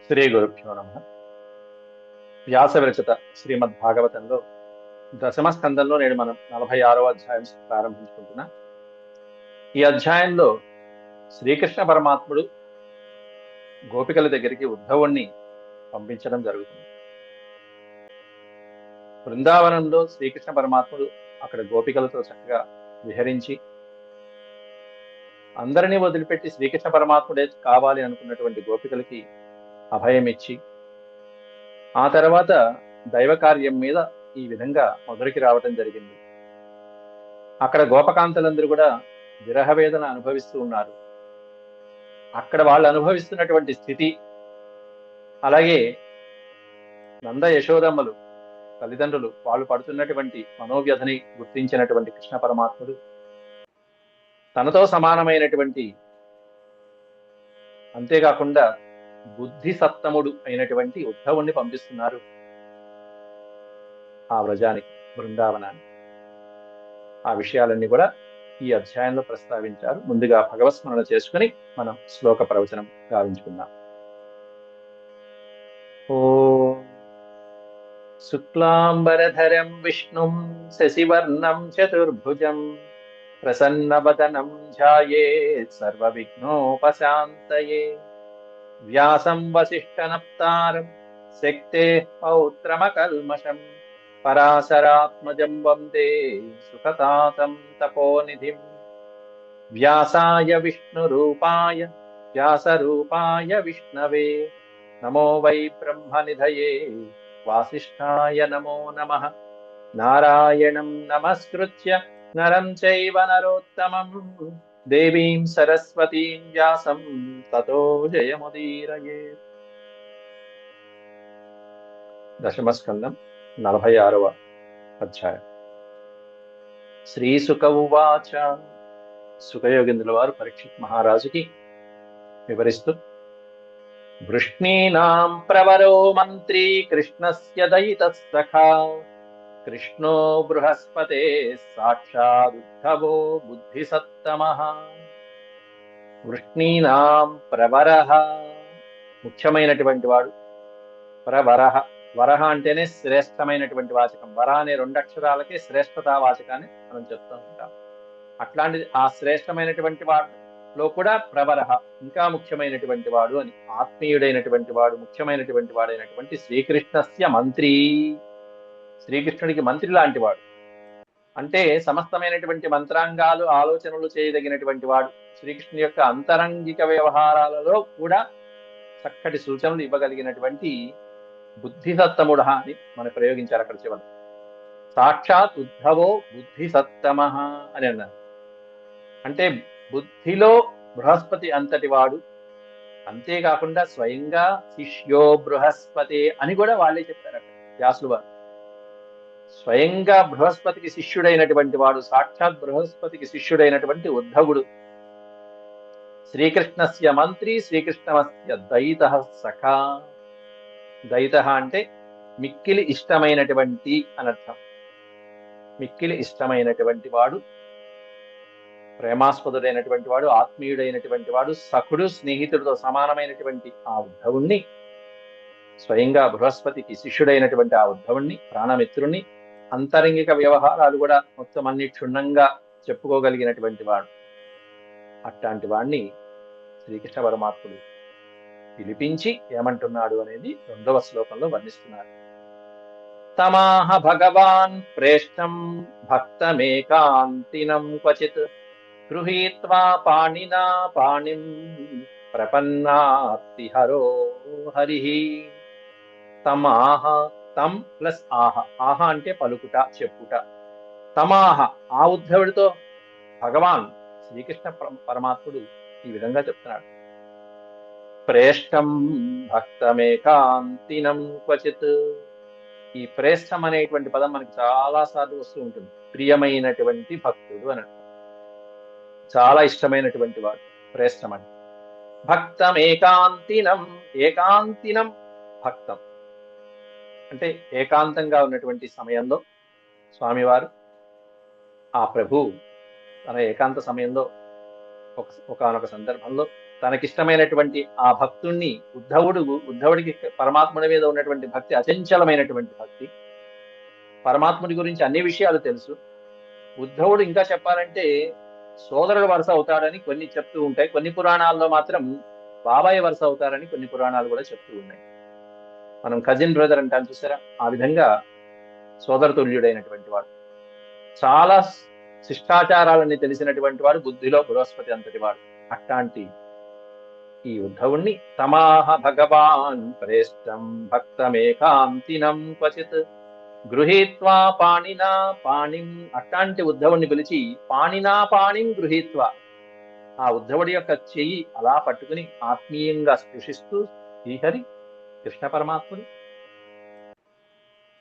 శ్రీ గురుభ్యో నమః. వ్యాస విరచిత శ్రీమద్ భాగవతంలో దశమ స్కందంలో నేడు మనం 46వ అధ్యాయం ప్రారంభించుకుంటున్నా. ఈ అధ్యాయంలో శ్రీకృష్ణ పరమాత్ముడు గోపికల దగ్గరికి ఉద్ధవుణ్ణి పంపించడం జరుగుతుంది. బృందావనంలో శ్రీకృష్ణ పరమాత్ముడు అక్కడ గోపికలతో చక్కగా విహరించి అందరినీ వదిలిపెట్టి శ్రీకృష్ణ పరమాత్ముడే కావాలి అనుకున్నటువంటి గోపికలకి అభయం ఇచ్చి ఆ తర్వాత దైవ కార్యం మీద ఈ విధంగా మొదటికి రావటం జరిగింది. అక్కడ గోపకాంతలందరూ కూడా విరహ వేదన అనుభవిస్తూ ఉన్నారు. అక్కడ వాళ్ళు అనుభవిస్తున్నటువంటి స్థితి, అలాగే నంద యశోదమ్మలు తల్లిదండ్రులు వాళ్ళు పడుతున్నటువంటి మనోవ్యధని గుర్తించినటువంటి కృష్ణ పరమాత్ముడు తనతో సమానమైనటువంటి, అంతేకాకుండా బుద్ధి సత్తముడు అయినటువంటి ఉద్ధవుణ్ణి పంపిస్తున్నారు ఆ వ్రజానికి, బృందావనానికి. ఆ విషయాలన్నీ కూడా ఈ అధ్యాయంలో ప్రస్తావించారు. ముందుగా భగవత్స్మరణ చేసుకుని మనం శ్లోక ప్రవచనం గావించుకుందాం. ఓం శుక్లాంబరధరం విష్ణుం శశివర్ణం చతుర్భుజం ప్రసన్నవదనం ధ్యాయేత్ సర్వవిఘ్నోపశాంతయే వ్యాసం వసిష్ఠనప్తారం శక్తేః పౌత్రమకల్మషం పరాశరాత్మజం వందే సుఖతాతం తపోనిధిం వ్యాసాయ విష్ణురూపాయ వ్యాసరూపాయ విష్ణవే నమో వై బ్రహ్మనిధయే వాసిష్ఠాయ నమో నమః. నారాయణం నమస్కృత్య నరం చైవ నరోత్తమం దేవీం సరస్వతీం వ్యాసం తతో జయముదీరయేత్. దశమస్కందం 46వ అధ్యాయం. శ్రీసుక ఉవాచ. సుఖయోగేంద్రుల వారు పరీక్షిత్ మహారాజుకి వివరిస్తూ, వృష్ణీనాం ప్రవరో మంత్రీ కృష్ణస్య దయితః సఖా కృష్ణో బృహస్పతే సాక్షాదుద్ధవో బుద్ధిసత్తమః. వృష్ణీనాం ప్రవరః, ముఖ్యమైనటువంటి వాడు. ప్రవరః, వరహ అంటేనే శ్రేష్టమైనటువంటి వాచకం. వర అనే 2 అక్షరాలకి శ్రేష్టతా వాచకాన్ని మనం చెప్తూ ఉంటాం. అట్లాంటిది ఆ శ్రేష్టమైనటువంటి వాడులో కూడా ప్రవరహ, ఇంకా ముఖ్యమైనటువంటి వాడు అని. ఆత్మీయుడైనటువంటి వాడు, ముఖ్యమైనటువంటి వాడైనటువంటి శ్రీకృష్ణస్య మంత్రి, శ్రీకృష్ణుడికి మంత్రి లాంటి వాడు. అంటే సమస్తమైనటువంటి మంత్రాంగాలు, ఆలోచనలు చేయదగినటువంటి వాడు. శ్రీకృష్ణుని యొక్క అంతరంగిక వ్యవహారాలలో కూడా చక్కటి సూచనలు ఇవ్వగలిగినటువంటి బుద్ధిసత్తముడ అని మనం ప్రయోగించారు అక్కడ చివరి. సాక్షాత్ ఉద్ధవో బుద్ధిసత్తమ అని అన్నారు. అంటే బుద్ధిలో బృహస్పతి అంతటి వాడు. అంతేకాకుండా స్వయంగా శిష్యో బృహస్పతి అని కూడా వాళ్ళే చెప్పారు అక్కడ వ్యాసులు వారు. స్వయంగా బృహస్పతికి శిష్యుడైనటువంటి వాడు, సాక్షాత్ బృహస్పతికి శిష్యుడైనటువంటి ఉద్ధవుడు. శ్రీకృష్ణస్య మంత్రి, శ్రీకృష్ణస్య దయితః సఖా. దయితః అంటే మిక్కిలి ఇష్టమైనటువంటి అనర్థం. మిక్కిలి ఇష్టమైనటువంటి వాడు, ప్రేమాస్పదుడైనటువంటి వాడు, ఆత్మీయుడైనటువంటి వాడు, సఖుడు, స్నేహితుడితో సమానమైనటువంటి ఆ ఉద్ధవుణ్ణి, స్వయంగా బృహస్పతికి శిష్యుడైనటువంటి ఆ ఉద్ధవుణ్ణి, ప్రాణమిత్రుణ్ణి, అంతరంగిక వ్యవహారాలు కూడా మొత్తం అన్ని క్షుణ్ణంగా చెప్పుకోగలిగినటువంటి వాడు. అట్లాంటి వాణ్ణి శ్రీకృష్ణ పరమాత్ముడు పిలిపించి ఏమంటున్నాడు అనేది 2వ శ్లోకంలో వర్ణిస్తున్నారు. తమాహ భగవాన్ ప్రేష్టం భక్తమేకాంతినం క్వచిత్ గృహీత్వా పాణినా పాణిం ప్రపన్నార్తి హరో హరిః. తమాహ, తం ప్లస్ ఆహ. ఆహ అంటే పలుకుట, చెప్పుట. తమాహ, ఆ ఉద్ధవుడితో భగవాన్ శ్రీకృష్ణ పరమాత్ముడు ఈ విధంగా చెప్తున్నాడు. ప్రేష్టం భక్తమేకాంతినం క్వచిత్. ఈ ప్రేష్టం అనేటువంటి పదం మనకి చాలా సార్లు వస్తూ ఉంటుంది. ప్రియమైనటువంటి భక్తుడు అని, చాలా ఇష్టమైనటువంటి వాడు ప్రేష్టం అని. భక్తం ఏకాంతినం, ఏకాంతినం భక్తం అంటే ఏకాంతంగా ఉన్నటువంటి సమయంలో స్వామివారు, ఆ ప్రభు తన ఏకాంత సమయంలో ఒకానొక సందర్భంలో తనకిష్టమైనటువంటి ఆ భక్తుణ్ణి ఉద్ధవుడికి పరమాత్ముడి మీద ఉన్నటువంటి భక్తి అచంచలమైనటువంటి భక్తి, పరమాత్ముడి గురించి అన్ని విషయాలు తెలుసు. ఉద్ధవుడు ఇంకా చెప్పాలంటే సోదరుడు వరుస అవుతాడని కొన్ని చెప్తూ ఉంటాయి. కొన్ని పురాణాల్లో మాత్రం బాబాయ్ వరుస అవుతారని కొన్ని పురాణాలు కూడా చెప్తూ ఉన్నాయి. మనం కజిన్ బ్రదర్ అంటాం చూసారా, ఆ విధంగా సోదరతుల్యుడైనటువంటి వాడు, చాలా శిష్టాచారాలన్నీ తెలిసినటువంటి వాడు, బుద్ధిలో బృహస్పతి అంతటి వాడు. అట్లాంటి ఈ ఉద్ధవుణ్ణి తమాహ భగవాన్ ప్రేష్టం భక్తమేకాంతినం క్వచిత్ గృహీత్వా పాణినా పాణిం, అట్లాంటి ఉద్ధవుణ్ణి పిలిచి పాణినా పాణిం గృహీత్వా, ఆ ఉద్ధవుడి యొక్క చెయ్యి అలా పట్టుకుని ఆత్మీయంగా స్పృశిస్తూ శ్రీహరి కృష్ణ పరమాత్ముడు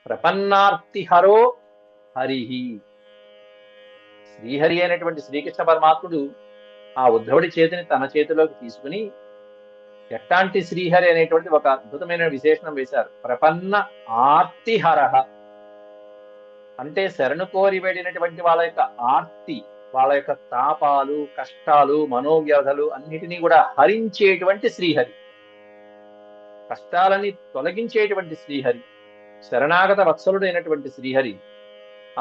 ప్రపన్నార్తిహరో హరిహి, శ్రీహరి అయినటువంటి శ్రీకృష్ణ పరమాత్ముడు ఆ ఉద్ధవుడి చేతిని తన చేతిలోకి తీసుకుని ఎట్లాంటి శ్రీహరి అనేటువంటి ఒక అద్భుతమైన విశేషణం వేశారు. ప్రపన్న ఆర్తిహరః అంటే శరణు కోరి వెళ్ళినటువంటి వాళ్ళ యొక్క ఆర్తి, వాళ్ళ యొక్క తాపాలు, కష్టాలు, మనోవ్యధలు అన్నిటినీ కూడా హరించేటువంటి శ్రీహరి, కష్టాలని తొలగించేటువంటి శ్రీహరి, శరణాగత వత్సలుడైనటువంటి శ్రీహరి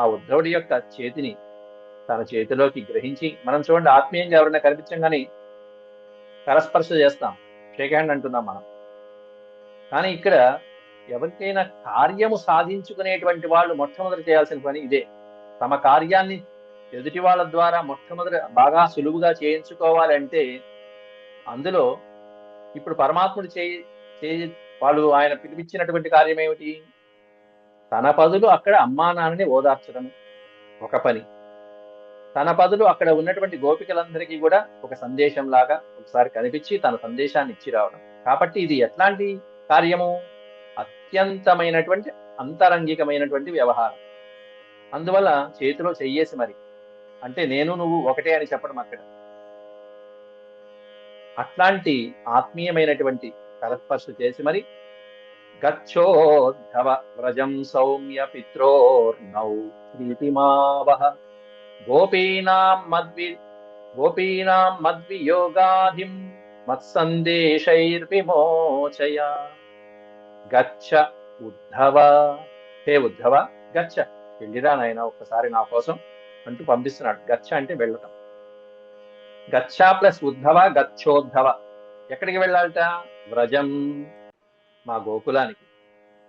ఆ ఉద్ధవుడి యొక్క చేతిని తన చేతిలోకి గ్రహించి, మనం చూడండి ఆత్మీయంగా ఎవరైనా కనిపించగానే కరస్పర్శ చేస్తాం, షేక్ హ్యాండ్ అంటున్నాం మనం. కానీ ఇక్కడ ఎవరికైనా కార్యము సాధించుకునేటువంటి వాళ్ళు మొట్టమొదటి చేయాల్సిన పని ఇదే. తమ కార్యాన్ని ఎదుటి వాళ్ళ ద్వారా మొట్టమొదటి బాగా సులువుగా చేయించుకోవాలంటే అందులో ఇప్పుడు పరమాత్ముడు వాళ్ళు ఆయన పిలిపించినటువంటి కార్యం ఏమిటి? తన పదులు అక్కడ అమ్మా నాన్నని ఓదార్చడం ఒక పని, తన పదులు అక్కడ ఉన్నటువంటి గోపికలందరికీ కూడా ఒక సందేశం లాగా ఒకసారి కనిపించి తన సందేశాన్ని ఇచ్చి రావడం. కాబట్టి ఇది ఎట్లాంటి కార్యము? అత్యంతమైనటువంటి అంతరంగికమైనటువంటి వ్యవహారం. అందువల్ల చేతిలో చెయ్యేసి మరి, అంటే నేను నువ్వు ఒకటే అని చెప్పడం అక్కడ. అట్లాంటి ఆత్మీయమైనటువంటి కరస్పర్శ చేసి మరి గచ్చోద్ధవ వ్రజం సౌమ్య పిత్రోర్నౌ ప్రీతిమావహ గోపీనాం మద్వియోగాధిం మత్సందేశైర్విమోచయ. గచ్చ ఉద్ధవ, హే ఉద్ధవ గచ్చ, వెళ్ళిరా నాయన ఒక్కసారి నా కోసం అంటూ పంపిస్తున్నాడు. గచ్చ అంటే వెళ్ళటం. గచ్చ ప్లస్ ఉద్ధవ, గచ్చోద్ధవ. ఎక్కడికి వెళ్ళాలట? వ్రజం, మా గోకులానికి,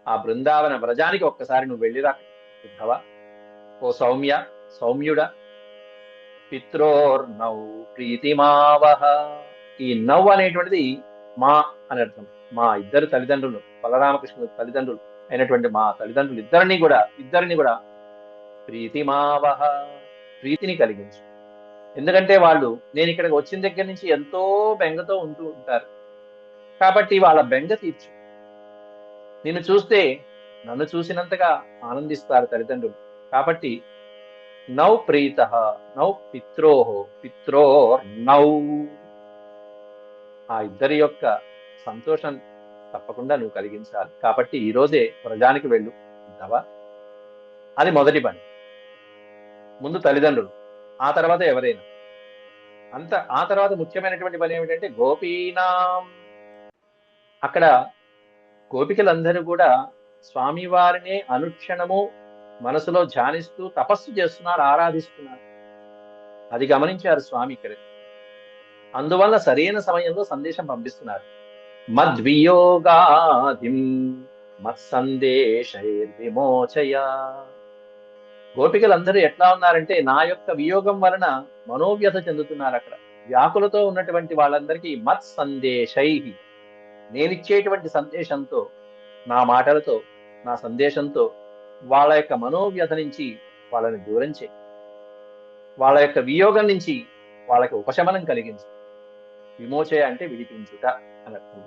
ఆ బృందావన వ్రజానికి ఒక్కసారి నువ్వు వెళ్ళిరా ఉద్ధవ. ఓ సౌమ్య, సౌమ్యుడ. పిత్రోర్నౌ ప్రీతిమావహ, ఈ నౌ అనేటువంటిది మా అని అర్థం. మా ఇద్దరు తల్లిదండ్రులు, బలరామకృష్ణుల తల్లిదండ్రులు అయినటువంటి మా తల్లిదండ్రులు ఇద్దరిని కూడా ప్రీతిమావహ, ప్రీతిని కలిగించు. ఎందుకంటే వాళ్ళు నేను ఇక్కడికి వచ్చిన దగ్గర నుంచి ఎంతో బెంగతో ఉంటూ ఉంటారు, కాబట్టి వాళ్ళ బెంగ తీర్చు. నిన్ను చూస్తే నన్ను చూసినంతగా ఆనందిస్తారు తల్లిదండ్రులు. కాబట్టి నౌ ప్రీత, నౌ పిత్రోర్నౌ, ఆ ఇద్దరి యొక్క సంతోషం తప్పకుండా నువ్వు కలిగించాలి. కాబట్టి ఈ రోజే వ్రజానికి వెళ్ళు ఉద్ధవ. అది మొదటి పని. ముందు తల్లిదండ్రులు, ఆ తర్వాత ఎవరైనా. ఆ తర్వాత ముఖ్యమైనటువంటి పని ఏమిటంటే గోపీనాం. అక్కడ గోపికలందరూ కూడా స్వామివారినే అనుక్షణము మనసులో ధ్యానిస్తూ తపస్సు చేస్తున్నారు, ఆరాధిస్తున్నారు. అది గమనించారు స్వామి ఇక్కడ. అందువల్ల సరైన సమయంలో సందేశం పంపిస్తున్నారు. మద్వియోగాదిం మత్సందేశైర్విమోచయ. గోపికలందరూ ఎట్లా ఉన్నారంటే నా యొక్క వియోగం వలన మనోవ్యథ చెందుతున్నారు. అక్కడ వ్యాకులతో ఉన్నటువంటి వాళ్ళందరికీ మత్ సందేశై, నేనిచ్చేటువంటి సందేశంతో, నా మాటలతో, నా సందేశంతో వాళ్ళ యొక్క మనోవ్యథ నుంచి వాళ్ళని దూరం చేయి, వాళ్ళ యొక్క వియోగం నుంచి వాళ్ళకి ఉపశమనం కలిగించు. విమోచయ అంటే విడిపించుట అని అర్థం.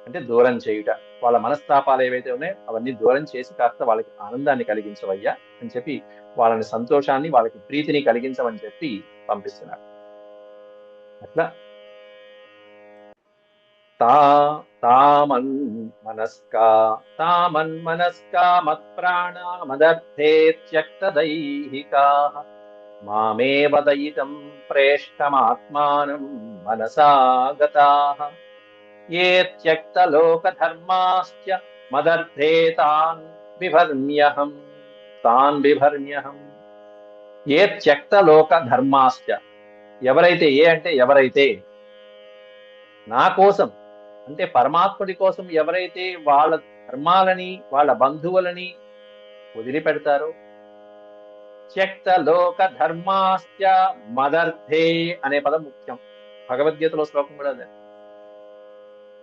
అంటే దూరం చేయుట, వాళ్ళ మనస్తాపాలు ఏవైతే ఉన్నాయో అవన్నీ దూరం చేసి కాస్త వాళ్ళకి ఆనందాన్ని కలిగించవయ్యా అని చెప్పి, వాళ్ళని సంతోషాన్ని, వాళ్ళకి ప్రీతిని కలిగించమని చెప్పి పంపిస్తున్నారు. అట్లా తామన్మనస్కా మత్ప్రాణా మదర్థే త్యక్తదైహికా మామేవ దయితం ప్రేష్టమాత్మానం మనసా గతాః ఏ త్యక్తలోకధర్మాశ్చ మదర్థే తాన్ బిభర్మ్యహం. ఏ త్యక్తలోకధర్మాశ్చ, ఎవరైతే, ఏ అంటే ఎవరైతే, నా కోసం అంటే పరమాత్ముడి కోసం ఎవరైతే వాళ్ళ ధర్మాలని వాళ్ళ బంధువులని వదిలిపెడతారో, త్యక్త లోక ధర్మాశ్చ మదర్థే అనే పదం ముఖ్యం. భగవద్గీతలో శ్లోకం కూడా అదే.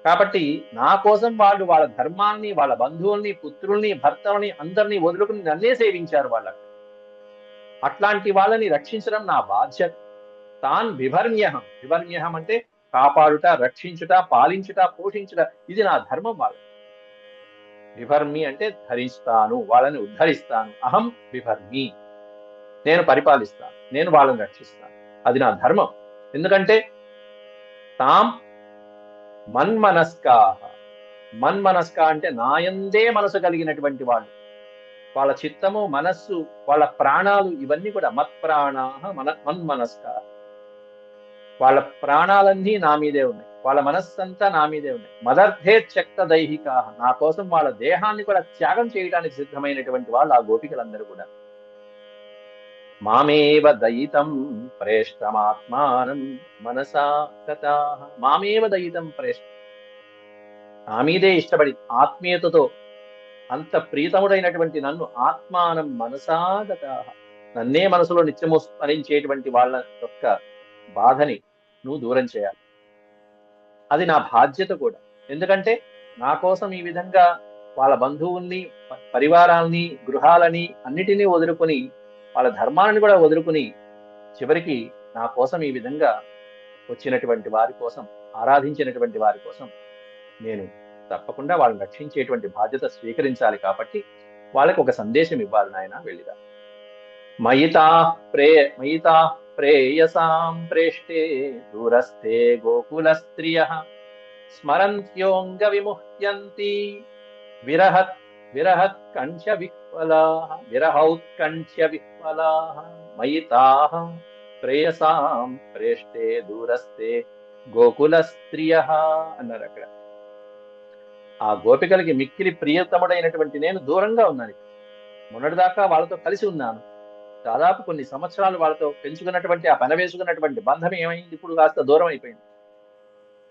కాబట్టి నా కోసం వాళ్ళు వాళ్ళ ధర్మాన్ని, వాళ్ళ బంధువుల్ని, పుత్రుల్ని, భర్తల్ని అందరినీ వదులుకుని నన్నే సేవించారు. వాళ్ళకి అట్లాంటి వాళ్ళని రక్షించడం నా బాధ్యత. తాన్ బిభర్మ్యహం. బిభర్మ్యహం అంటే కాపాడుట, రక్షించుట, పాలించుట, పోషించుట, ఇది నా ధర్మం. వాళ్ళని బిభర్మి అంటే ధరిస్తాను, వాళ్ళని ఉద్ధరిస్తాను. అహం బిభర్మి, నేను పరిపాలిస్తాను, నేను వాళ్ళని రక్షిస్తాను, అది నా ధర్మం. ఎందుకంటే తాం మన్మనస్కాః. మన్మనస్క అంటే నాయందే మనసు కలిగినటువంటి వాళ్ళు. వాళ్ళ చిత్తము, మనస్సు, వాళ్ళ ప్రాణాలు ఇవన్నీ కూడా మత్ప్రాణాః మన్మనస్కాః. వాళ్ళ ప్రాణాలన్నీ నా మీదే ఉన్నాయి, వాళ్ళ మనస్సంతా నా మీదే ఉన్నాయి. మదర్థే త్యక్త దైహికాః. నా కోసం వాళ్ళ దేహాన్ని కూడా త్యాగం చేయడానికి సిద్ధమైనటువంటి వాళ్ళు ఆ గోపికలందరూ కూడా. మామేవ దయితం ప్రేష్టమాత్మానం మనసా గతాః. మామేవ దయితం ప్రేష్ట, నా మీదే ఇష్టపడి ఆత్మీయతతో అంత ప్రీతముడైనటువంటి నన్ను ఆత్మానం మనసా గతాః, నన్నే మనసులో నిత్యము స్మరించేటువంటి వాళ్ళ యొక్క బాధని నువ్వు దూరం చేయాలి. అది నా బాధ్యత కూడా. ఎందుకంటే నా కోసం ఈ విధంగా వాళ్ళ బంధువుల్ని, పరివారాల్ని, గృహాలని అన్నిటినీ వదులుకొని, వాళ్ళ ధర్మాలను కూడా వదులుకుని, చివరికి నా కోసం ఈ విధంగా వచ్చినటువంటి వారి కోసం, ఆరాధించినటువంటి వారి కోసం నేను తప్పకుండా వాళ్ళని రక్షించేటువంటి బాధ్యత స్వీకరించాలి. కాబట్టి వాళ్ళకి ఒక సందేశం ఇవ్వాలి. నాయన వెళ్ళిరా. మయితా ప్రేయసాం ప్రేష్టే దూరస్థే గోకుల స్త్రియః స్మరంత్యోంగ విముహ్యంతి విరహౌత్కంఠ్య విహ్వలాః మయితాః ప్రేయసాం ప్రేష్టే దూరస్థే గోకుల స్త్రియః అన్నారు అక్కడ. ఆ గోపికలకి మిక్కిలి ప్రియతముడైనటువంటి నేను దూరంగా ఉన్నాను. మొన్నటిదాకా వాళ్ళతో కలిసి ఉన్నాను. దాదాపు కొన్ని సంవత్సరాలు వాళ్ళతో పెంచుకున్నటువంటి ఆ పెనవేసుకున్నటువంటి బంధం ఏమైంది, ఇప్పుడు కాస్త దూరం అయిపోయింది.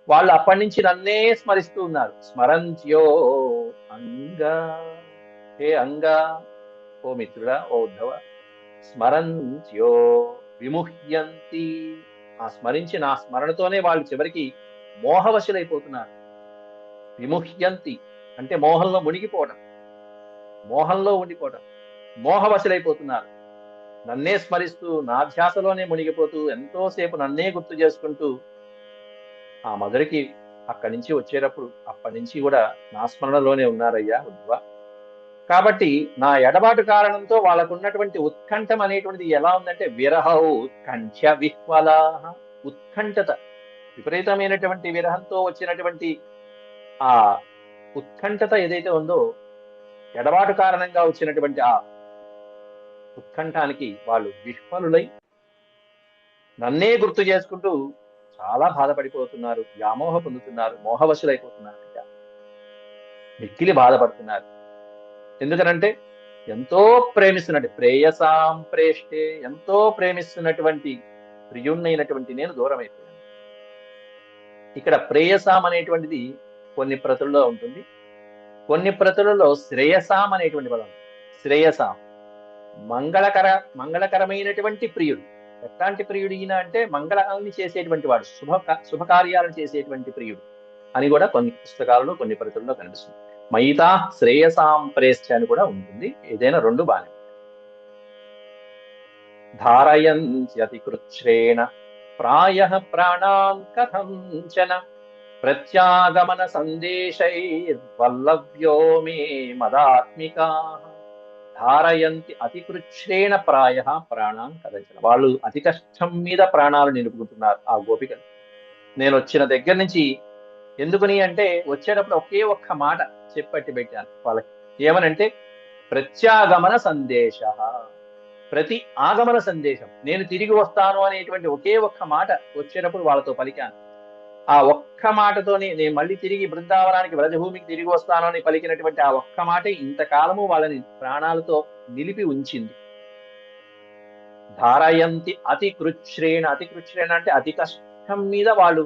వాళ్ళు అప్పటి నుంచి నన్నే స్మరిస్తూ ఉన్నారు. స్మరంత్యో అంగా, హే అంగా, ఓ మిత్రుడా, ఓ ఉద్ధవ, స్మరంత్యో విముహ్యంతి. ఆ స్మరించి నా స్మరణతోనే వాళ్ళు చివరికి మోహవశులైపోతున్నారు. విముహ్యంతి అంటే మోహంలో మునిగిపోవడం, మోహంలో ఉండిపోవడం, మోహవశులైపోతున్నారు. నన్నే స్మరిస్తూ నా ధ్యాసలోనే మునిగిపోతూ ఎంతోసేపు నన్నే గుర్తు చేసుకుంటూ ఆ మధురికి అక్కడి నుంచి వచ్చేటప్పుడు అప్పటి నుంచి కూడా నా స్మరణలోనే ఉన్నారయ్యా ఉద్వ. కాబట్టి నా ఎడబాటు కారణంతో వాళ్ళకు ఉన్నటువంటి ఉత్కంఠం అనేటువంటిది ఎలా ఉందంటే విరహౌ ఉత్కంఠ విహ్వలాః. ఉత్కంఠత, విపరీతమైనటువంటి విరహంతో వచ్చినటువంటి ఆ ఉత్కంఠత ఏదైతే ఉందో, ఎడబాటు కారణంగా వచ్చినటువంటి ఆ ఉత్కంఠానికి వాళ్ళు విహ్వలులై నన్నే గుర్తు చేసుకుంటూ చాలా బాధపడిపోతున్నారు, వ్యామోహ పొందుతున్నారు, మోహవశులైపోతున్నారు, మిక్కిలి బాధపడుతున్నారు. ఎందుకనంటే ఎంతో ప్రేమిస్తున్నట్టు ప్రేయసాం ప్రేష్టే, ఎంతో ప్రేమిస్తున్నటువంటి ప్రియుణ్ణైనటువంటి నేను దూరం అయిపోయాను. ఇక్కడ ప్రేయసాం అనేటువంటిది కొన్ని ప్రతుల్లో ఉంటుంది, కొన్ని ప్రతులలో శ్రేయసాం అనేటువంటి పదం. శ్రేయసాం మంగళకరమైనటువంటి ప్రియుడు. ఎట్లాంటి ప్రియుడు ఈయన అంటే మంగళాన్ని చేసేటువంటి వాడు, శుభకార్యాలను చేసేటువంటి ప్రియుడు అని కూడా కొన్ని పుస్తకాలలో, కొన్ని ప్రతుల్లో కనిపిస్తుంది. మయితా శ్రేయసాం ప్రేష్ఠ అని కూడా ఉంటుంది. ఏదైనా రెండు బానే. ధారయంత్యతి కృచ్ఛ్రేణ ప్రాయః ప్రాణాన్ కథంచన ప్రత్యాగమన సందేశైర్వల్లభ్యో మే మదాత్మికాః. ధారయంతి అతి కృచ్ఛ్రేణ ప్రాయః ప్రాణాన్ కథంచన. వాళ్ళు అతి కష్టం మీద ప్రాణాలు నిలుపుకుంటున్నారు ఆ గోపికలు. నేను వచ్చిన దగ్గర నుంచి, ఎందుకని అంటే వచ్చేటప్పుడు ఒకే ఒక్క మాట చెప్పట్టి పెట్టాను వాళ్ళకి. ఏమనంటే ప్రత్యాగమన సందేశ. ప్రతి ఆగమన సందేశం, నేను తిరిగి వస్తాను అనేటువంటి ఒకే ఒక్క మాట వచ్చేటప్పుడు వాళ్ళతో పలికాను. ఆ ఒక్క మాటతోనే నేను మళ్ళీ తిరిగి బృందావనానికి వ్రజభూమికి తిరిగి వస్తాను అని పలికినటువంటి ఆ ఒక్క మాటే ఇంతకాలము వాళ్ళని ప్రాణాలతో నిలిపి ఉంచింది. ధారయంతి అతి కృచ్ఛ్రేణ, అతి కృచ్ఛ్రేణ అంటే అతి కష్టం మీద వాళ్ళు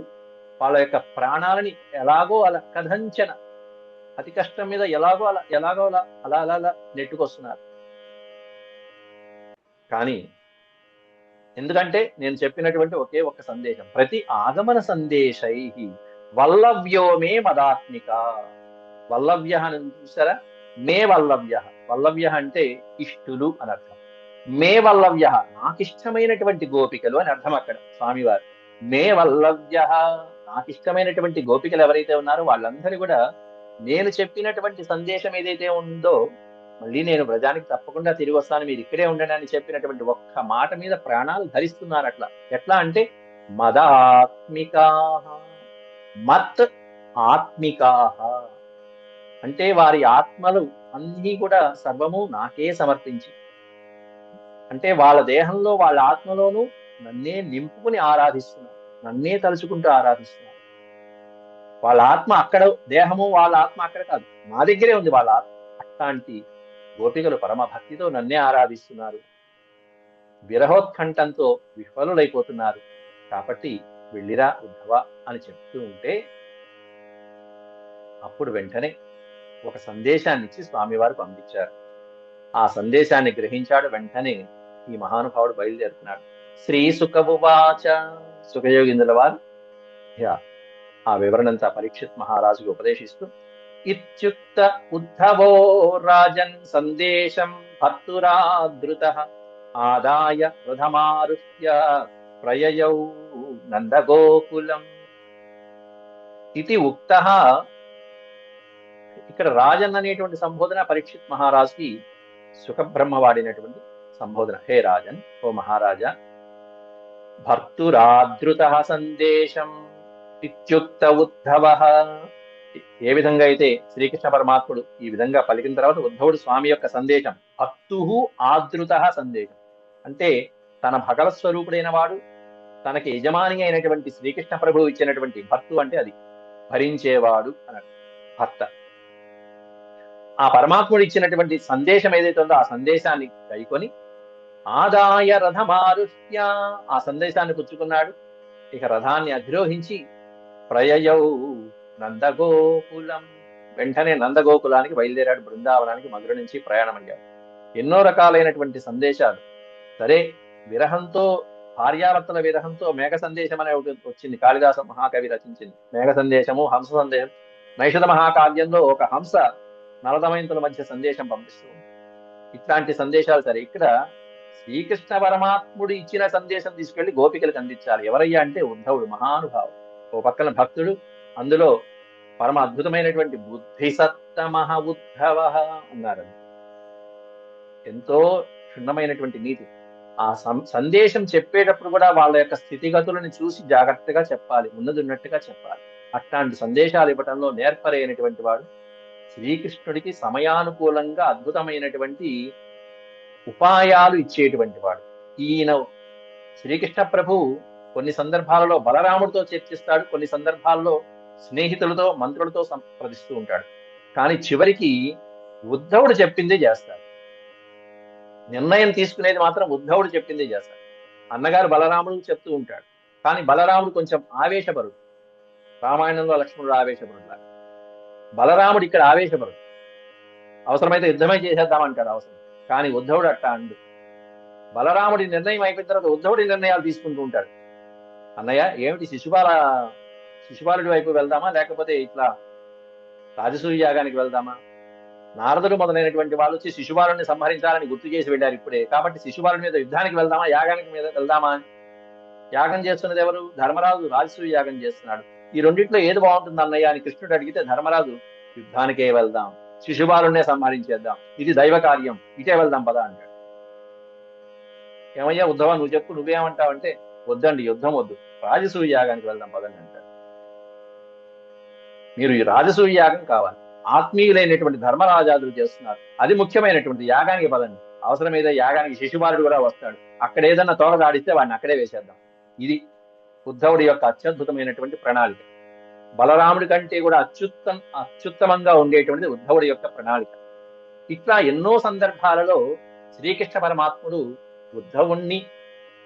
వాళ్ళ యొక్క ప్రాణాలని ఎలాగో అలా కథంచన, అతి కష్టం మీద ఎలాగో అలా ఎలాగో అలా అలా అలా అలా నెట్టుకొస్తున్నారు. కానీ ఎందుకంటే నేను చెప్పినటువంటి ఒకే ఒక్క సందేశం, ప్రతి ఆగమన సందేశై వల్లవ్యోమే మదాత్మిక. వల్లవ్య అని చూసారా, మే వల్లవ్య. వల్లవ్య అంటే ఇష్టులు అని అర్థం. మే వల్లవ్య నాకిష్టమైనటువంటి గోపికలు అని అర్థం అక్కడ స్వామివారు. మే వల్లవ్య నాకిష్టమైనటువంటి గోపికలు ఎవరైతే ఉన్నారో వాళ్ళందరూ కూడా నేను చెప్పినటువంటి సందేశం ఏదైతే ఉందో, మళ్ళీ నేను వ్రజానికి తప్పకుండా తిరిగి వస్తాను, మీరు ఇక్కడే ఉండండి అని చెప్పినటువంటి ఒక్క మాట మీద ప్రాణాలు ధరిస్తున్నారు. అట్లా ఎట్లా అంటే మదాత్మికా, మత్ ఆత్మికా అంటే వారి ఆత్మలు అన్నీ కూడా సర్వము నాకే సమర్పించి, అంటే వాళ్ళ దేహంలో వాళ్ళ ఆత్మలోనూ నన్నే నింపుకుని ఆరాధిస్తున్నారు, నన్నే తలుచుకుంటూ ఆరాధిస్తున్నారు. వాళ్ళ ఆత్మ అక్కడ, దేహము వాళ్ళ ఆత్మ అక్కడ కాదు, నా దగ్గరే ఉంది వాళ్ళ ఆత్మ. అట్లాంటి గోపికలు పరమ భక్తితో నన్నే ఆరాధిస్తున్నారు, విరహోత్కంఠంతో విఫలులైపోతున్నారు. కాబట్టి వెళ్ళిరా ఉద్ధవ అని చెప్తూ ఉంటే అప్పుడు వెంటనే ఒక సందేశాన్ని ఇచ్చి స్వామివారు పంపించారు. ఆ సందేశాన్ని గ్రహించాడు. వెంటనే ఈ మహానుభావుడు బయలుదేరుతున్నాడు. శ్రీ సుఖవువాచ, సుఖయోగింద్రుల వారు ఆ వివరణంతా పరీక్షిత్ మహారాజుకు ఉపదేశిస్తూ, ఇత్యుక్త ఉద్ధవో రాజన్ సందేశం భర్తురాదృతః ఆదాయ రథమారుహ్య ప్రయయౌ నందగోకులం. ఇది ఉక్తః. ఇక్కడ రాజన్ అనేటువంటి సంబోధన పరీక్షిత్ మహారాజుకి సుఖబ్రహ్మ వాడినటువంటి సంబోధన. హే రాజన్, ఓ మహారాజా, భర్తురాదృతః సందేశం ఇత్యుక్త ఉద్ధవః. ఏ విధంగా అయితే శ్రీకృష్ణ పరమాత్ముడు ఈ విధంగా పలికిన తర్వాత ఉద్ధవుడు స్వామి యొక్క సందేశం, భక్తుః ఆదృతః సందేశం అంటే తన భగవత్ స్వరూపుడైన వాడు, తనకి యజమాని అయినటువంటి శ్రీకృష్ణ ప్రభువు ఇచ్చినటువంటి, భర్తు అంటే అది భరించేవాడు అన్నట్టు, భర్త. ఆ పరమాత్ముడు ఇచ్చినటువంటి సందేశం ఏదైతే ఉందో ఆ సందేశాన్ని కైకొని ఆదాయ రథమారుహ్య, ఆ సందేశాన్ని పుచ్చుకున్నాడు. ఇక రథాన్ని అధిరోహించి ప్రయయౌ నందగోకులం, వెంటనే నందగోకులానికి బయలుదేరాడు. బృందావనానికి మధుర నుంచి ప్రయాణమయ్యాడు. ఎన్నో రకాలైనటువంటి సందేశాలు. సరే, విరహంతో, భార్యాభర్తల విరహంతో మేఘ సందేశం అనే ఒకటి వచ్చింది, కాళిదాస మహాకవి రచించింది. మేఘ సందేశము, హంస సందేశం. నైషధ మహాకావ్యంలో ఒక హంస నలదమయంతుల మధ్య సందేశం పంపిస్తుంది. ఇట్లాంటి సందేశాలు. సరే, ఇక్కడ శ్రీకృష్ణ పరమాత్ముడు ఇచ్చిన సందేశం తీసుకెళ్లి గోపికలకు అందించాలి. ఎవరయ్యా అంటే ఉద్ధవుడు, మహానుభావుడు. ఓ పక్కన భక్తుడు, అందులో పరమ అద్భుతమైనటువంటి బుద్ధి సత్తమ ఉద్ధవ అన్నారు. ఎంతో క్షుణ్ణమైనటువంటి నీతి. ఆ సందేశం చెప్పేటప్పుడు కూడా వాళ్ళ యొక్క స్థితిగతులను చూసి జాగ్రత్తగా చెప్పాలి, ఉన్నది ఉన్నట్టుగా చెప్పాలి. అట్లాంటి సందేశాలు ఇవ్వటంలో నేర్పరైనటువంటి వాడు, శ్రీకృష్ణుడికి సమయానుకూలంగా అద్భుతమైనటువంటి ఉపాయాలు ఇచ్చేటువంటి వాడు. ఈయన శ్రీకృష్ణ ప్రభు కొన్ని సందర్భాలలో బలరాముడితో చర్చిస్తాడు, కొన్ని సందర్భాల్లో స్నేహితులతో, మంత్రులతో సంప్రదిస్తూ ఉంటాడు. కానీ చివరికి ఉద్ధవుడు చెప్పిందే చేస్తాడు. నిర్ణయం తీసుకునేది మాత్రం ఉద్ధవుడు చెప్పిందే చేస్తాడు. అన్నగారు బలరాముడు చెప్తూ ఉంటాడు, కానీ బలరాముడు కొంచెం ఆవేశపరుడు. రామాయణంలో లక్ష్మణుడు ఆవేశపరుడు, బలరాముడు ఇక్కడ ఆవేశపరుడు. అవసరమైతే యుద్ధమే చేసేద్దామంటాడు అవసరం. కానీ ఉద్ధవుడు అట్టా అండు. బలరాముడి నిర్ణయం అయిపోయిన తర్వాత ఉద్ధవుడి నిర్ణయాలు తీసుకుంటూ ఉంటాడు. అన్నయ్య, ఏమిటి శిశుపాలుడి వైపు వెళ్దామా, లేకపోతే ఇట్లా రాజసూయ యాగానికి వెళ్దామా? నారదుడు మొదలైనటువంటి వాళ్ళు వచ్చి శిశుపాలుడిని సంహరించాలని గుర్తు చేసి వెళ్ళారు ఇప్పుడే. కాబట్టి శిశుపాలుడి మీద యుద్ధానికి వెళ్దామా, యాగానికి మీద వెళ్దామా? యాగం చేస్తున్నది ఎవరు? ధర్మరాజు రాజసూయ యాగం చేస్తున్నాడు. ఈ రెండిట్లో ఏది బాగుంటుంది అన్నయ్య అని కృష్ణుడు అడిగితే ధర్మరాజు యుద్ధానికే వెళ్దాం, శిశుపాలుడినే సంహరించేద్దాం, ఇది దైవ కార్యం, ఇటే వెళ్దాం పదా అంటాడు. ఏమయ్యా ఉద్ధవ, నువ్వు చెప్పు, నువ్వేమంటావంటే, వద్దండి, యుద్ధం వద్దు, రాజసూయ యాగానికి వెళ్దాం పదండి అంటాడు. మీరు ఈ రాజసూయ యాగం కావాలి, ఆత్మీయులైనటువంటి ధర్మరాజాదులు చేస్తున్నారు, అది ముఖ్యమైనటువంటి యాగానికి పదండి. అవసరం ఏదో యాగానికి శిశుపాలుడు కూడా వస్తాడు, అక్కడ ఏదన్నా తోక దాడిస్తే వాడిని అక్కడే వేసేద్దాం. ఇది ఉద్ధవుడి యొక్క అత్యద్భుతమైనటువంటి ప్రణాళిక. బలరాముడి కంటే కూడా అత్యుత్తమంగా ఉండేటువంటిది ఉద్ధవుడి యొక్క ప్రణాళిక. ఇట్లా ఎన్నో సందర్భాలలో శ్రీకృష్ణ పరమాత్ముడు ఉద్ధవుణ్ణి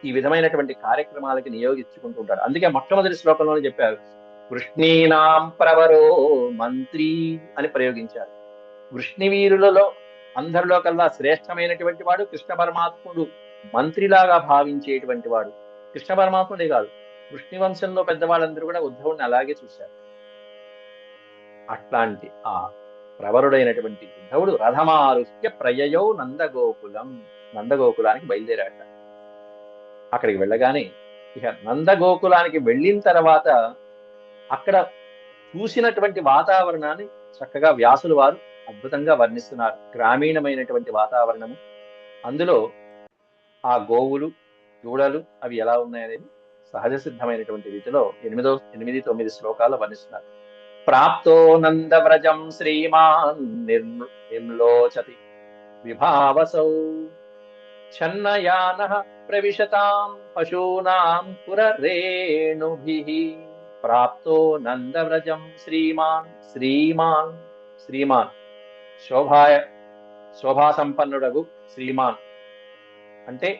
ఈ విధమైనటువంటి కార్యక్రమాలకి నియోగించుకుంటూ ఉంటాడు. అందుకే మొట్టమొదటి శ్లోకంలోనే చెప్పారు, వృష్ణీనాం ప్రవరో మంత్రి అని ప్రయోగించారు. వృష్ణివీరులలో అందరిలో కల్లా శ్రేష్టమైనటువంటి వాడు కృష్ణ పరమాత్ముడు మంత్రిలాగా భావించేటువంటి వాడు. కృష్ణ పరమాత్ముడే కాదు, వృష్ణి వంశంలో పెద్దవాళ్ళందరూ కూడా ఉద్ధవుడిని అలాగే చూశారు. అట్లాంటి ఆ ప్రవరుడైనటువంటి ఉద్ధవుడు రథమారుహ్య ప్రయయౌ నందగోకులం, నందగోకులానికి బయలుదేరాట. అక్కడికి వెళ్ళగానే ఇక నందగోకులానికి వెళ్ళిన తర్వాత అక్కడ చూసినటువంటి వాతావరణాన్ని చక్కగా వ్యాసులు వారు అద్భుతంగా వర్ణిస్తున్నారు. గ్రామీణమైనటువంటి వాతావరణము, అందులో ఆ గోవులు దూడలు అవి ఎలా ఉన్నాయనేది సహజ సిద్ధమైనటువంటి రీతిలో 8-9 శ్లోకాలు వర్ణిస్తున్నారు. ప్రాప్తో నందవ్రజం శ్రీమాన్ నిర్లోచతి విభావసౌ ఛన్నయానః ప్రవిశతాం పశూనాం పురరేణుభిః. ప్రాప్తో నందవ్రజం శ్రీమాన్, శ్రీమాన్ శ్రీమాన్ శోభాసంపన్నుడగు శ్రీమాన్ అంటే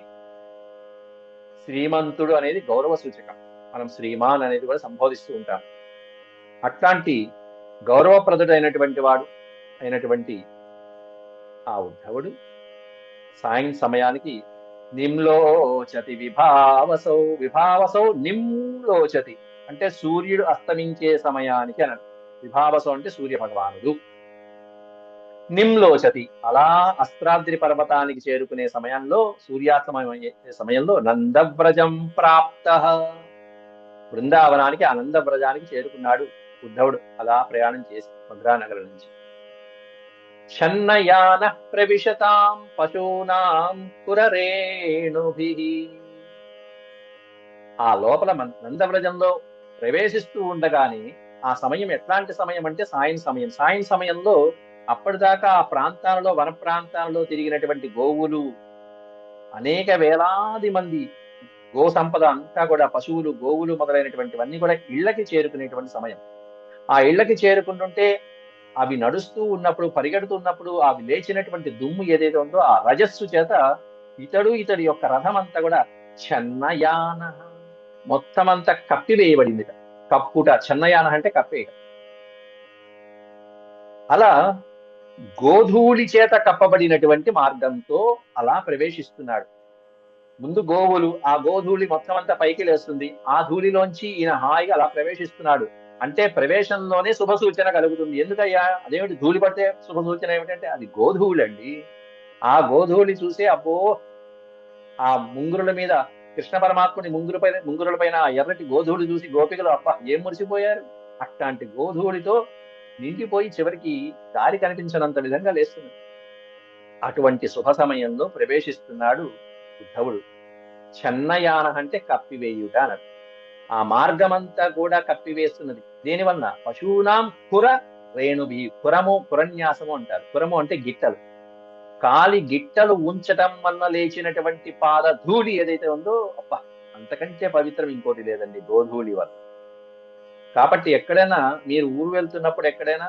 శ్రీమంతుడు అనేది గౌరవ సూచకం. మనం శ్రీమాన్ అనేది కూడా సంబోధిస్తూ ఉంటాం. అట్లాంటి గౌరవప్రదుడైనటువంటి వాడు అయినటువంటి ఆ ఉద్ధవుడు సాయం సమయానికి నిమ్లోచతి విభావసౌ, విభావసౌ నిమ్లోచతి అంటే సూర్యుడు అస్తమించే సమయానికి అన్నాడు. విభావసౌ అంటే సూర్య భగవానుడు. నిమ్లోచతి అలా అస్త్రాద్రి పర్వతానికి చేరుకునే సమయంలో, సూర్యాస్తమయ సమయంలో నందవ్రజం ప్రాప్త, బృందావనానికి ఆనందవ్రజానికి చేరుకున్నాడు ఉద్ధవుడు అలా ప్రయాణం చేసి మధురానగరం నుంచి. ఛన్నయాన ప్రవిశతాం పశూనాం పురరేణుభిః. ఆ లోపల నందవ్రజంలో ప్రవేశిస్తూ ఉండగానే ఆ సమయం ఎట్లాంటి సమయం అంటే సాయం సమయం. సాయం సమయంలో అప్పటిదాకా ఆ ప్రాంతాలలో, వన ప్రాంతాలలో తిరిగినటువంటి గోవులు, అనేక వేలాది మంది గో సంపద అంతా కూడా, పశువులు గోవులు మొదలైనటువంటివన్నీ కూడా ఇళ్లకి చేరుకునేటువంటి సమయం. ఆ ఇళ్లకి చేరుకుంటుంటే అవి నడుస్తూ ఉన్నప్పుడు, పరిగెడుతున్నప్పుడు అవి లేచినటువంటి దుమ్ము ఏదైతే ఉందో ఆ రజస్సు చేత ఇతడి యొక్క రథం అంతా కూడా ఛన్నయాన మొత్తం అంతా కప్పివేయబడింది. కప్పుట, ఛన్నయాన అంటే కప్పేయట. అలా గోధూళి చేత కప్పబడినటువంటి మార్గంతో అలా ప్రవేశిస్తున్నాడు. ముందు గోవులు, ఆ గోధూళి మొత్తం అంతా పైకి లేస్తుంది. ఆ ధూళిలోంచి ఈయన హాయిగా అలా ప్రవేశిస్తున్నాడు. అంటే ప్రవేశంలోనే శుభ సూచన కలుగుతుంది. ఎందుకయ్యా అదేమిటి ధూళి పడితే శుభ సూచన ఏమిటంటే అది గోధూళి అండి. ఆ గోధూళి చూసే అబ్బో, ఆ ముంగురుల మీద కృష్ణ పరమాత్ముని ముంగురుల పైన ఎర్రటి గోధూళి చూసి గోపికలు అప్ప ఏం మురిసిపోయారు. అట్లాంటి గోధూళితో నిండిపోయి చివరికి దారి కనిపించనంత విధంగా లేస్తుంది. అటువంటి శుభ సమయంలో ప్రవేశిస్తున్నాడు ఉద్ధవుడు. ఛన్నయాన అంటే కప్పివేయుట అన్నది. ఆ మార్గమంతా కూడా కప్పివేస్తున్నది. దేనివల్ల? పశూనాం పుర రేణుభి. పురన్యాసము అంటారు. పురము అంటే గిట్టలు. కాలి గిట్టలు ఉంచటం వల్ల లేచినటువంటి పాద ధూళి ఏదైతే ఉందో, అప్ప అంతకంటే పవిత్రం ఇంకోటి లేదండి గోధూళి వల్ల. కాబట్టి ఎక్కడైనా మీరు ఊరు వెళ్తున్నప్పుడు, ఎక్కడైనా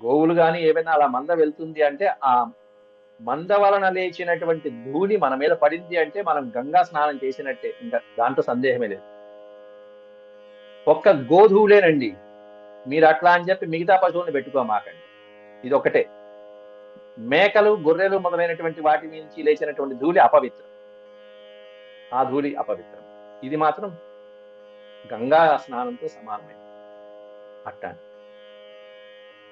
గోవులు కానీ ఏవైనా అలా మంద వెళ్తుంది అంటే, ఆ మంద వలన లేచినటువంటి ధూళి మన మీద పడింది అంటే మనం గంగా స్నానం చేసినట్టే, ఇంకా దాంట్లో సందేహమే లేదు. ఒక్క గోధూళేనండి. మీరు అట్లా అని చెప్పి మిగతా పశువులను పెట్టుకోమాకండి. ఇది ఒకటే. మేకలు, గొర్రెలు మొదలైనటువంటి వాటి నుంచి లేచినటువంటి ధూళి అపవిత్రం. ఆ ధూళి అపవిత్రం. ఇది మాత్రం గంగా స్నానంతో సమానమైంది. అట్లా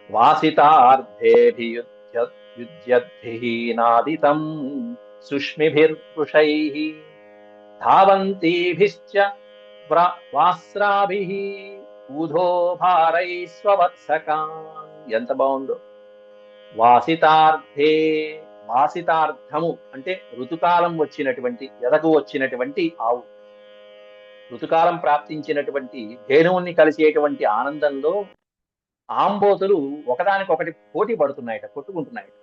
వాసితార్థేభియుజ్యద్భిః సుష్మిభిర్పుషైః ధావంతీభిశ్చ వాస్రాభిః ఊధో భారైస్వవత్సకాన్. ఎంత బాగుందో. వాసితార్థే, వాసితార్థము అంటే ఋతుకాలం వచ్చినటువంటి, ఎదకు వచ్చినటువంటి ఆవు, ఋతుకాలం ప్రాప్తించినటువంటి ధేనువుని కలిసేటువంటి ఆనందంలో ఆంబోతులు ఒకదానికొకటి పోటీ పడుతున్నాయట, కొట్టుకుంటున్నాయట.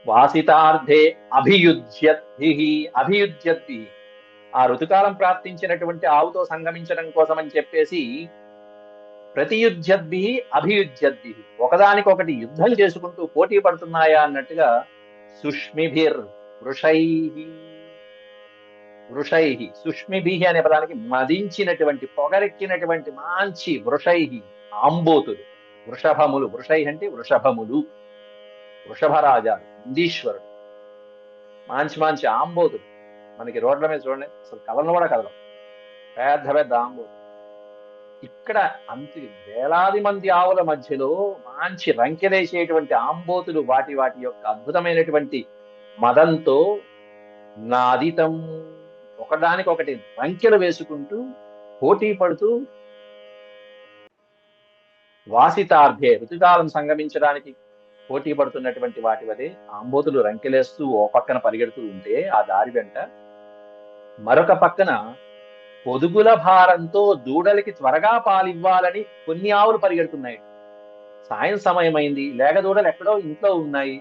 వాసితార్థే అభియుజ్యద్భిః అభియుజ్యద్భిః. ఆ ఋతుకాలం ప్రాప్తించినటువంటి ఆవుతో సంగమించడం కోసం అని చెప్పేసి ప్రతియుజ్యద్భిః అభియుజ్యద్భిః, ఒకదానికొకటి యుద్ధం చేసుకుంటూ పోటీ పడుతున్నాయా అన్నట్టుగా సుష్మిభిర్ వృషైః వృషైః సుష్మిభిః అనే పదానికి మదించినటువంటి పొగరెక్కినటువంటి మంచి వృషైః ఆంబోతులు, వృషభములు. వృషైః అంటే వృషభములు, వృషభరాజాలు, నందీశ్వరుడు, మంచి మంచి ఆంబోతులు. మనకి రోడ్ల మీద చూడండి, అసలు కదలను కూడా కదలం, పెద్ద పెద్ద ఆంబోతులు. ఇక్కడ అంత వేలాది మంది ఆవుల మధ్యలో మంచి రంకెలేసేటువంటి ఆంబోతులు వాటి వాటి యొక్క అద్భుతమైనటువంటి మదంతో నాదితం ఒకదానికొకటి రంకెలు వేసుకుంటూ పోటీ పడుతూ వాసితార్థే ఋతుకాలం సంగమించడానికి పోటీ పడుతున్నటువంటి వాటి వదే ఆంబోతులు రంకెలేస్తూ ఓ పక్కన పరిగెడుతూ ఉంటే ఆ దారి వెంట మరొక పక్కన పొదుగుల భారంతో దూడలకి త్వరగా పాలివ్వాలని కొన్ని ఆవులు పరిగెడుతున్నాయి. సాయం సమయం అయింది, లేక దూడలు ఎక్కడో ఇంట్లో ఉన్నాయి.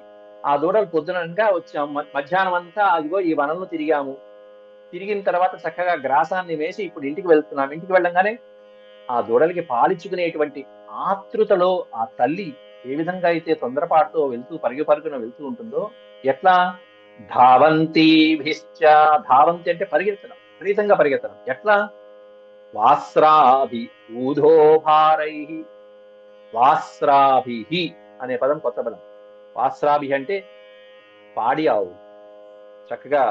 ఆ దూడలు పొద్దునగా వచ్చాం, మధ్యాహ్నం అంతా అదిగో ఈ వనంలో తిరిగాము, తిరిగిన తర్వాత చక్కగా గ్రాసాన్ని వేసి ఇప్పుడు ఇంటికి వెళ్తున్నాం. ఇంటికి వెళ్ళంగానే ఆ దూడలకి పాలిచ్చుకునేటువంటి ఆతృతలో ఆ తల్లి ఏ విధంగా అయితే తొందరపాటుతో వెళ్తూ పరుగున వెళ్తూ ఉంటుందో, ఎట్లా ధావంతిభిశ్చ, ధావంతి అంటే పరిగెత్తడం, విపరీతంగా పరిగెత్తడం. ఎట్లా వాస్రాభి ఊధోభారై, వాస్రాభి అనే పదం కొత్త పదం. వాస్రాభి అంటే పాడి ఆవు, చక్కగా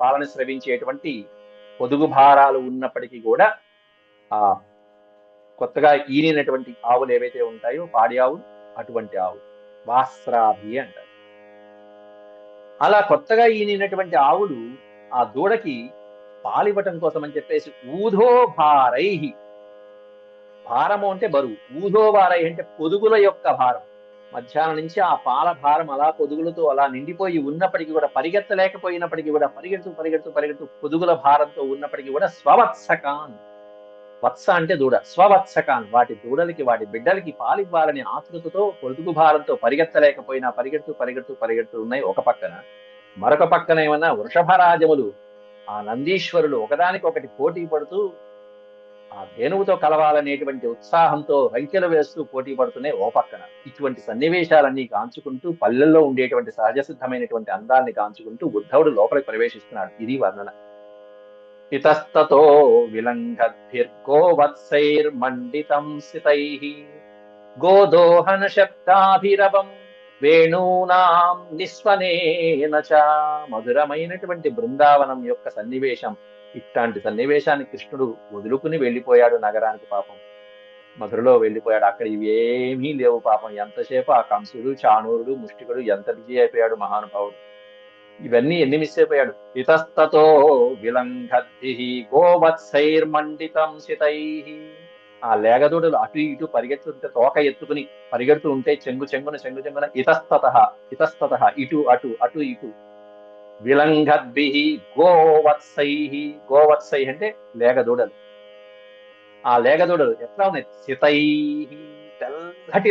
పాలన స్రవించేటువంటి పొదుగు భారాలు ఉన్నప్పటికీ కూడా ఆ కొత్తగా ఈనినటువంటి ఆవులు ఏవైతే ఉంటాయో పాడి ఆవులు, అటువంటి ఆవులు వాస్రాభి అంటారు. అలా కొత్తగా ఈనినటువంటి ఆవులు ఆ దూడకి పాలివ్వటం కోసం అని చెప్పేసి ఊధో భారై, భారము అంటే బరువు, ఊధో భారై అంటే పొదుగుల యొక్క భారం. మధ్యాహ్నం నుంచి ఆ పాల భారం అలా పొదుగులతో అలా నిండిపోయి ఉన్నప్పటికీ కూడా, పరిగెత్తలేకపోయినప్పటికీ కూడా పరిగెడుతూ పొదుగుల భారంతో ఉన్నప్పటికీ కూడా స్వవత్సకాన్, వత్స అంటే దూడ, స్వవత్సకాన్ వాటి దూడలకి వాటి బిడ్డలకి పాలివ్వాలని ఆతృతతో పొదుగు భారంతో పరిగెత్తలేకపోయినా పరిగెడుతూ ఉన్నాయి ఒక పక్కన. మరొక పక్కన ఏమన్నా వృషభరాజములు, ఆ నందీశ్వరులు ఒకదానికొకటి పోటీ పడుతూ ఆ ధేనువుతో కలవాలనేటువంటి ఉత్సాహంతో రంకెలు వేస్తూ పోటీ పడుతున్నాయి ఓ పక్కన. ఇటువంటి సన్నివేశాలన్నీ కాంచుకుంటూ పల్లెల్లో ఉండేటువంటి సహజ సిద్ధమైనటువంటి అందాన్ని కాంచుకుంటూ ఉద్ధవుడు లోపలికి ప్రవేశిస్తున్నాడు. ఇది వర్ణన. ఇతస్తతో విలంఘద్భిర్గోవత్సైర్మండితం సితైః గోదోహన శబ్దాభిరవం వేణూనాం నిస్వనేన చ. మధురమైనటువంటి బృందావనం యొక్క సన్నివేశం. ఇట్లాంటి సన్నివేశాన్ని కృష్ణుడు వదులుకుని వెళ్ళిపోయాడు నగరానికి. పాపం మధురలో వెళ్ళిపోయాడు. అక్కడ ఇవేమీ లేవు పాపం. ఎంతసేపు ఆ కంసుడు, చాణూరుడు, ముష్టికుడు ఎంత బిజీ అయిపోయాడు మహానుభావుడు. ఇవన్నీ ఎన్ని మిస్ అయిపోయాడు. ఇతస్తతో విలంఘద్భిః గోవత్సైర్మండితం సితైః. ఆ లేగదూడలు అటు ఇటు పరిగెత్తుంటే, తోక ఎత్తుకుని పరిగెడుతూ ఉంటే చెంగున ఇతస్తతః ఇటు అటు అటు ఇటు. విలంఘద్భిః గోవత్సైః, గోవత్సైః అంటే లేగదూడలు. ఆ లేగదూడలు ఎట్లా ఉన్నాయి? సితైః తెల్లటి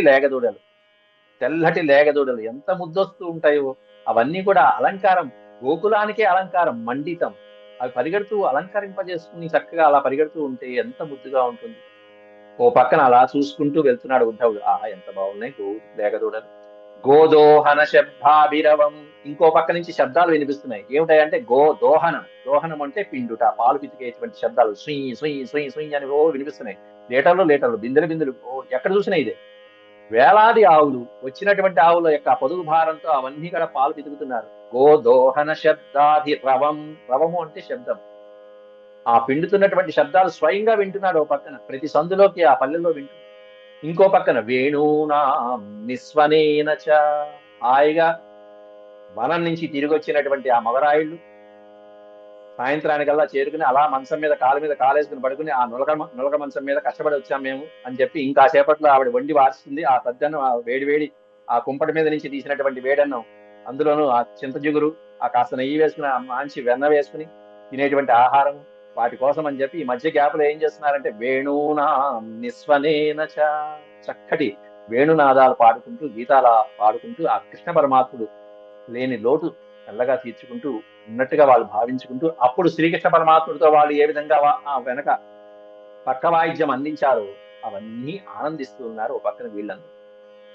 లేగదూడలు ఎంత ముద్దొస్తూ ఉంటాయో. అవన్నీ కూడా అలంకారం, గోకులానికే అలంకారం. మండితం, అవి పరిగెడుతూ అలంకరింపజేసుకుని చక్కగా అలా పరిగెడుతూ ఉంటే ఎంత ముద్దుగా ఉంటుంది. ఓ పక్కన అలా చూసుకుంటూ వెళ్తున్నాడు ఉద్ధవుడు. ఆహా ఎంత బాగున్నాయి లేగదూడలు. గోదోహన శబ్దాభిరవం, ఇంకో పక్క నుంచి శబ్దాలు వినిపిస్తున్నాయి. ఏమిటాయంటే గోదోహనం. దోహనం అంటే పిండుట, పాలు పితికేటువంటి శబ్దాలు. సుయ్ సుయ్ సుయ్ సుయ్ అని ఓ వినిపిస్తున్నాయి. లీటర్లు బిందెలు ఓ ఎక్కడ చూసినా ఇదే. వేలాది ఆవులు, వచ్చినటువంటి ఆవుల యొక్క పొదుగు భారంతో అవన్నీ కూడా పాలు పితుకుతున్నారు. గోదోహన శబ్దాభిరవం, రవము అంటే శబ్దం. ఆ పిండుతున్నటువంటి శబ్దాలు స్వయంగా వింటున్నాడు ఓ పక్కన, ప్రతి సందులోకి ఆ పల్లెల్లో వింటు. ఇంకో పక్కన వేణూనాం నిస్వనేన చ, హాయిగా వనం నుంచి తిరిగి వచ్చినటువంటి ఆ మగరాయిళ్ళు సాయంత్రానికల్లా చేరుకుని అలా మంచం మీద కాలేసుకుని పడుకుని, ఆ నులక మంచం మీద కష్టపడి వచ్చాం మేము అని చెప్పి ఇంకా సేపట్లో ఆవిడ వండి వారుస్తుంది. ఆ తద్దన్నం, ఆ వేడి ఆ కుంపటి మీద నుంచి తీసినటువంటి వేడన్నం, అందులోనూ ఆ చింత జిగురు, ఆ కాస్త నెయ్యి వేసుకుని, ఆ మంచి వెన్న వేసుకుని తినేటువంటి ఆహారం. వాటి కోసం అని చెప్పి ఈ మధ్య గ్యాప్లో ఏం చేస్తున్నారంటే వేణూనాం నిస్వనేన చ, చక్కటి వేణునాదాలు పాడుకుంటూ గీతాల పాడుకుంటూ ఆ కృష్ణ పరమాత్ముడు లేని లోటు చల్లగా తీర్చుకుంటూ ఉన్నట్టుగా వాళ్ళు భావించుకుంటూ అప్పుడు శ్రీకృష్ణ పరమాత్ముడితో వాళ్ళు ఏ విధంగా ఆ వెనక పక్క వాయిద్యం అందించారో అవన్నీ ఆనందిస్తూ ఉన్నారు ఓ పక్కన వీళ్ళందరూ.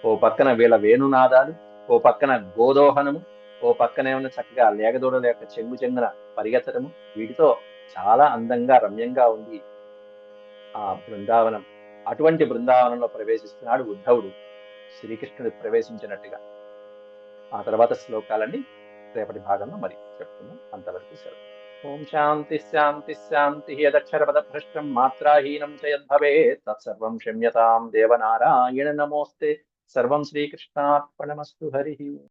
ఓ పక్కన వీళ్ళ వేణునాదాలు, ఓ పక్కన గోదోహనము, ఓ పక్కన ఏమన్నా చక్కగా లేగదూడల యొక్క చెంగు చెంగున పరిగెత్తడము, వీటితో చాలా అందంగా రమ్యంగా ఉంది ఆ బృందావనం. అటువంటి బృందావనంలో ప్రవేశిస్తున్నాడు ఉద్ధవుడు శ్రీకృష్ణుడు ప్రవేశించినట్టుగా. ఆ తర్వాత శ్లోకాలన్నీ రేపటి భాగంలో మరి చెప్తున్నాం. అంతవరకు సెలవు. ఓం శాంతి శాంతి శాంతి. యదక్షరపద భ్రష్టం మాత్రాహీనం చ యద్భవేత్ తత్సర్వం క్షమ్యతాం దేవనారాయణ నమోస్తే. సర్వం శ్రీకృష్ణార్పణమస్తు. హరి